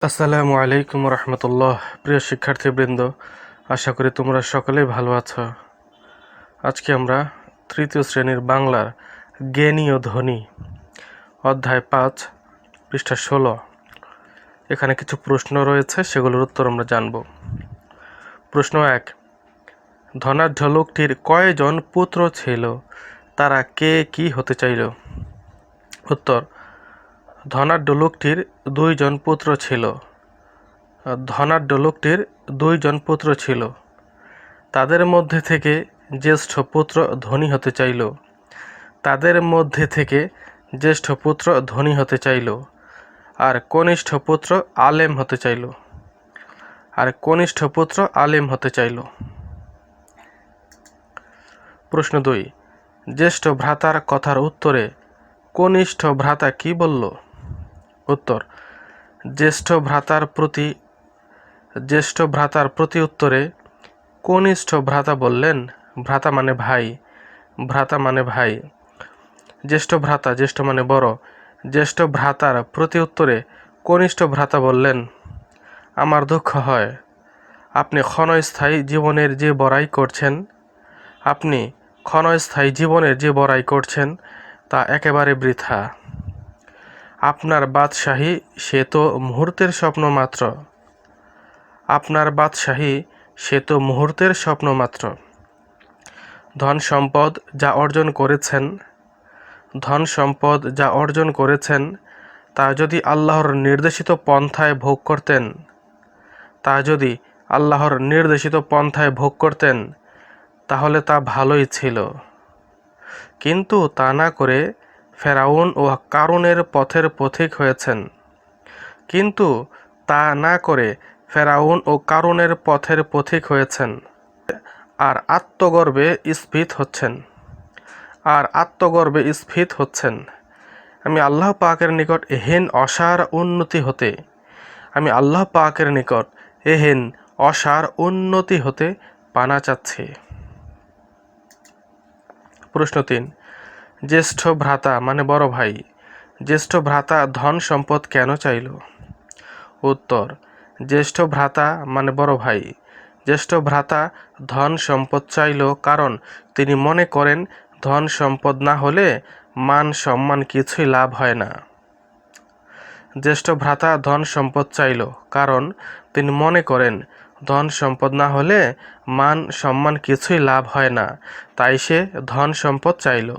আসসালামু আলাইকুম রহমতুল্লাহ। প্রিয় শিক্ষার্থীবৃন্দ, আশা করি তোমরা সকলেই ভালো আছো। আজকে আমরা তৃতীয় শ্রেণীর বাংলার জ্ঞানী ও ধ্বনি অধ্যায় ৫ পৃষ্ঠা ১৬ এখানে কিছু প্রশ্ন রয়েছে, সেগুলোর উত্তর আমরা জানব। প্রশ্ন ১, ধনাঢ্য লোকটির কয়জন পুত্র ছিল? তারা কে কি হতে চাইল? উত্তর, ধনাঢ্য লোকটির ২ জন পুত্র ছিল। ধনাঢ্য লোকটির ২ জন পুত্র ছিল। তাদের মধ্যে থেকে জ্যেষ্ঠ পুত্র ধনী হতে চাইল। তাদের মধ্যে থেকে জ্যেষ্ঠ পুত্র ধনী হতে চাইল, আর কনিষ্ঠ পুত্র আলেম হতে চাইল। প্রশ্ন ২, জ্যেষ্ঠ ভ্রাতার কথার উত্তরে কনিষ্ঠ ভ্রাতা কি বলল? উত্তর, জ্যেষ্ঠ ভ্রাতার প্রতি উত্তরে কনিষ্ঠ ভ্রাতা বললেন, ভ্রাতা মানে ভাই। জ্যেষ্ঠ মানে বড়। জ্যেষ্ঠ ভ্রাতার প্রতি উত্তরে কনিষ্ঠ ভ্রাতা বললেন, আমার দুঃখ হয়, আপনি ক্ষণস্থায়ী জীবনের যে বড়াই করছেন তা একেবারে বৃথা। আপনার বাদশাহী সে তো মুহূর্তের স্বপ্ন মাত্র। ধন সম্পদ যা অর্জন করেছেন তা যদি আল্লাহর নির্দেশিত পন্থায় ভোগ করতেন তাহলে তা ভালোই ছিল, কিন্তু তা না করে ফেরাউন ও কারূনের পথের পথিক হয়েছেন, আর আত্মগর্বে স্ফীত হচ্ছেন। আমি আল্লাহ পাকের নিকট এহেন অসার উন্নতি হতে পানা চাচ্ছি। প্রশ্ন ৩, জ্যেষ্ঠ ভ্রাতা মানে বড় ভাই, জ্যেষ্ঠ ভ্রাতা ধন সম্পদ কেন চাইল? উত্তর, জ্যেষ্ঠ ভ্রাতা মানে বড় ভাই, জ্যেষ্ঠ ভ্রাতা ধন সম্পদ চাইল কারণ তিনি মনে করেন ধন সম্পদ না হলে মান সম্মান কিছুই লাভ হয় না। জ্যেষ্ঠ ভ্রাতা ধন সম্পদ চাইল কারণ তিনি মনে করেন ধন সম্পদ না হলে মান সম্মান কিছুই লাভ হয় না, তাই সে ধন সম্পদ চাইল।